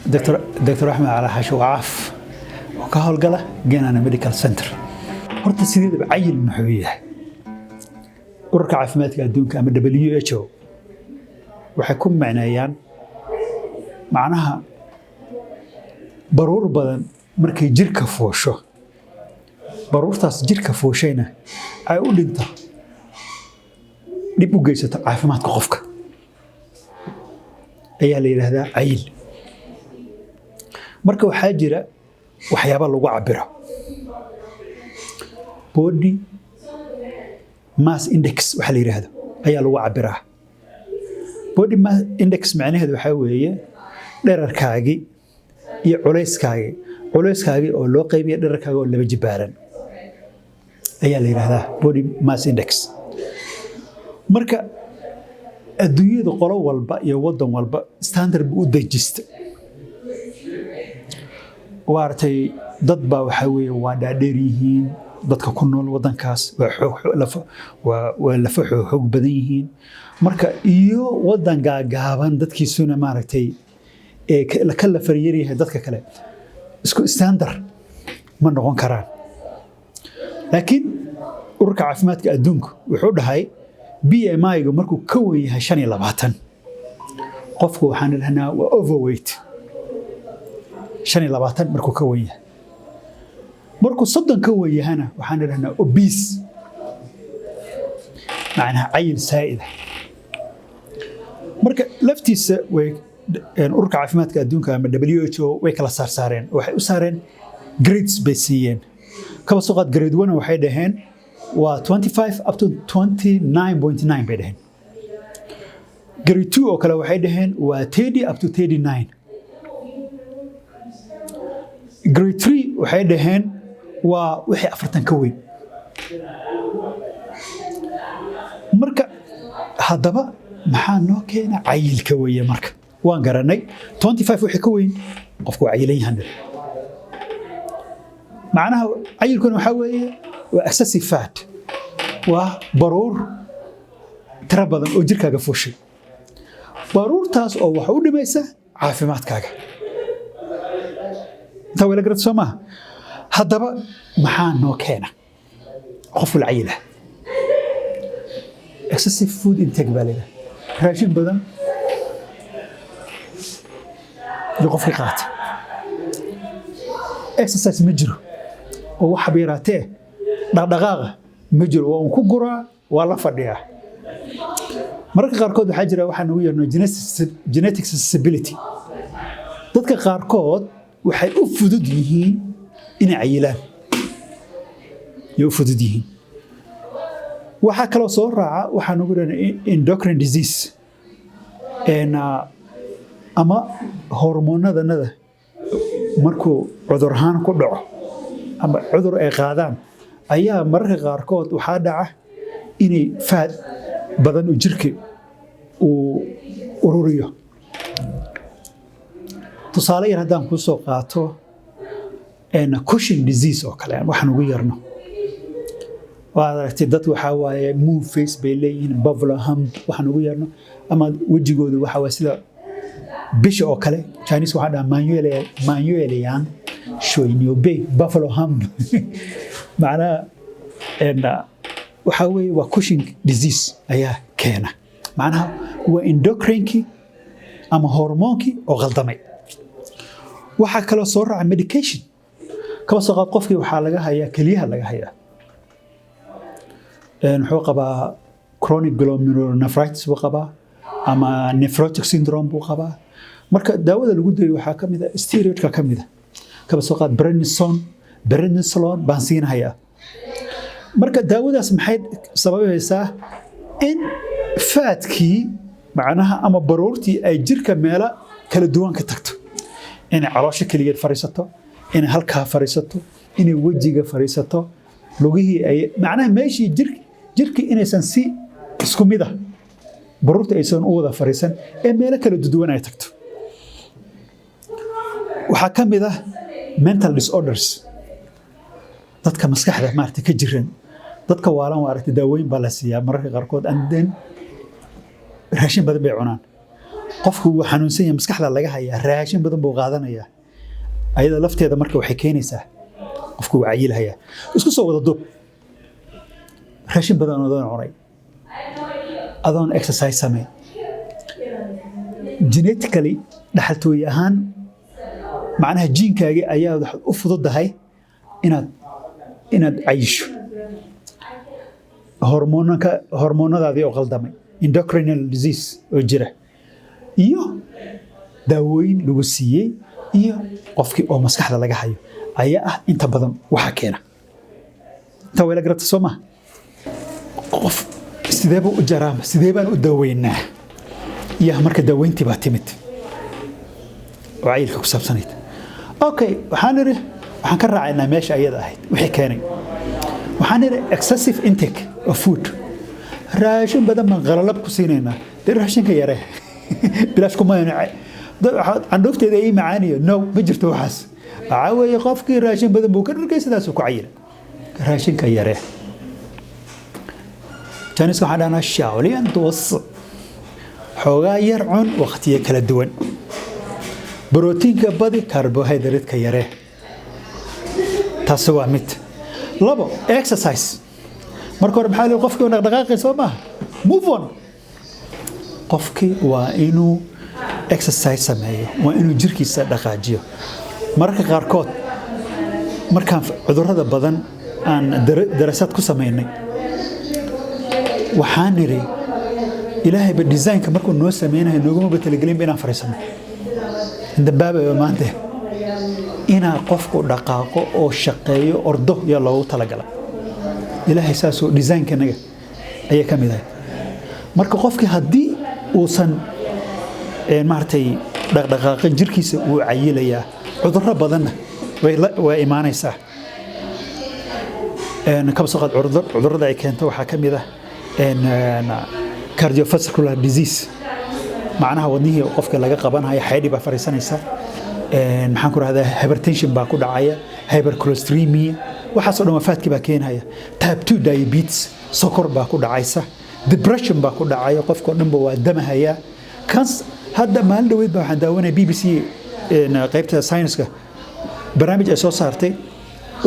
دكتور أحمد على حشو عاف وكهول قلا جينا ميديكال سنتر horta sideedaba cayil muxuu yahay ururka caafimaadka adduunka ama WHO waxay ku macneeyaan macnaha baruur badan markay jirka foosho baruurtaas jirka fooshayna ay u dhinto dib u geysato caafimaadka qofka ayaa la yiraahdaa cayil marka waxaa jira waxyaabo lagu cabiro body mass index waxa la yiraahdo ayaa lagu cabiraa body mass index macnaheedu waxa weeye dherarkaagi iyo culeyskaagi oo loo qaybiyo dherarkaagi oo laba jibaaran ayaa la yiraahdaa body mass index marka adduunyada qolo walba iyo wadan walba standard u dejista waartay dad baa waxa weeye waa dhaadheer yihiin dadka ku nool wadankaas waa lafa xoog badan yihiin marka iyo wadan gaagaaban dadkiisuna maaragtay ee ka la fariyay dadka kale isku standard ma noqon karaan laakiin ururka caafimaadka adduunka wuxuu dhahay BMI-ga markuu ka weyn yahay 25 qofku waxaan leeyahay waa overweight 25 markuu ka weyn yahay markuu 30 ka weyn yahana waxaan leeyahay obese macnaha cayil saa'id marka laftiisa way ururka caafimaadka adduunka ama WHO way kala saareen waxay u saareen grades bay siiyeen kaba soo qaad grade 1 waxay dhaheen waa 25 up to 29.9 bay dhaheen grade 2 oo kale waxay dhaheen waa 30 up to 39 grade 3 waxay dhaheen waa wixii 40 ka weyn marka haddaba maxaa noo keena cayilka weeye marka waan garanay 25 wixii ka weyn qofku waa cayilan yahay macnaha cayilkuna waxa weeye waa excessive fat waa baruur tira badan oo jirkaaga fooshay baruurtaas oo wax u dhimaysa caafimaadkaaga inta wala garad Soomaa haddaba maxaa noo keena qofku cayila excessive food intake balida raashin badan qofka qaata exercise ma jiro oo wax beeraatee dhaqdhaqaaqa ma jiro oo ku guraa waa la fadhiyaa marka qaarkood waxa jira waxaan ugu yeerno genetic disability dadka qaarkood waxay u fudud yihiin inay cayilaan iyo fudud yihiin waxa kale soo raaca waxaan ugu yeerno endocrine disease ama hormoonada markuu cudur ahaan ku dhaco ama cudur ay qaadaan ayaa mararka qaarkood waxaa dhaca inay faad badan u jirka uu ururiyo tusaale yar haddaan ku soo qaato Cushing disease oo kale waxaan ugu yeerno waa aragtay dad waxa waaye moon face bay leeyihiin buffalo hump waxaan ugu yeerno ama wajigoodu waxa waa sida bisha oo kale Chinese waxa dhaa Manuelian Shoiniobe buffalo hump macnaha waxa weeye waa Cushing disease ayaa keena macnaha waa endocrine ama hormoonki oo qaldamay waxa kale soo raaca medication kaba soo qaad qofkii waxa laga hayaa kaliyaha laga hayaa wuxuu qabaa chronic glomerulonephritis buu qabaa ama nephrotic syndrome buu qabaa marka daawada lagu dayo waxa kamid ah steroidka kamid ah kaba soo qaad prednisolone baan siinayaa marka daawadaas maxay sababaysaa in faadkii macnaha ama baruurtii ay jirka meela kala duwan ka tagto inay caloosha kaligeed fariisato inay halkaa fariisato inay wajiga fariisato lugihii ay macnaha meeshii jirka inaysan si isku mid ah baruurta aysan u wada fariisan ee meelo kala duwan ay tagto waxa kamid ah mental disorders dadka maskaxda maartay ka jiran dadka waalan waa aragtay daawooyin baa la siiyaa mararka qaarkood and then raashin badan bay cunaan qofku wuu xanuunsan yahay maskaxda laga hayaa raashin badan buu qaadanayaa ayada lafteeda marka waxay keenaysaa qofku wuu cayilahayaa isku soo wada dub raashin badan oo cunay adoon exercise sameyn genetically dhaxaltooy ahaan macnaha jiinkaagi ayaa u fududahay inaad cayisho hormoonadaadii oo qaldamay endocrinal disease oo jira iyo daawooyin lagu siiyey iyo qofkii oo maskaxda laga hayo ayaa ah inta badan waxa keena inta wayla garata soo ma qof sideeba u jaraama sideebaan u daaweynaa iyo marka daaweyntii baa timid oo cayilka ku saabsanayd okay waxaan ka raacaynaa meesha ayada ahayd wixii keenay waxaan nidhi excessive intake of food raashin badan baan qalalab ku siinaynaa dee raashinka yaree bilaash kuma candhuufteeda ii macaaniyo no ma jirto waxaas waxaa weeye qofkii raashin badan buu ka dhargay sidaasuu ku cayila raashinka yaree janiska waxaan dhahnaa shaoliyan duwas xoogaa yar cun waqtiyo kala duwan borotiinka badi karbohaydraytka yaree taasi waa mid labo exercise marka hore maxaa qofkii dhaqdhaqaaqay soo maaha move on qofkii waa inuu exercise sameeyo waa inuu jirkiisa dhaqaajiyo mararka qaarkood markaan cudurrada badan aan daraasad ku samaynay waxaan nidhi ilaahayba designka markuu noo sameynayo nooguma talagelinba inaan fariisano dambaabaya maanta inaa qofku dhaqaaqo oo shaqeeyo ordo yaa loogu talagalay ilaahay saasoo designkanaga ayay ka mid ahay marka qofkii haddii uusan maaragtay dhaqdhaqaaqin jirkiisa uu cayilayaa cudurro badanna way imaanaysaa kaba soo qaad cudurrada ay keento waxaa ka mid ah cardiovascular disease macnaha wadnihii qofka laga qabanaya xaydhi baa fariisanaysa maxaan ku rahdaa hypertension baa ku dhacaya hypercholesteremia waxaasoo dhan wafaadkii baa keenaya type 2 diabetes sokor baa ku dhacaysa depression baa ku dhacaya qofkoo dhanba waa damahaya hadda maalin dhaweyd baa waxaan daawanaya BBC qaybta science-ka barnaamij ay soo saartay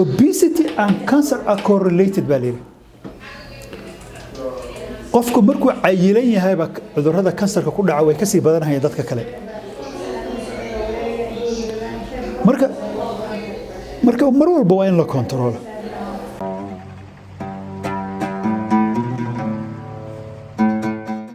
obesity and cancer are correlated baa layidhi qofku markuu cayilan yahayba cudurrada kansarka ku dhaca way ka sii badanayaan dadka kale marka mar walba waa in la kontrolo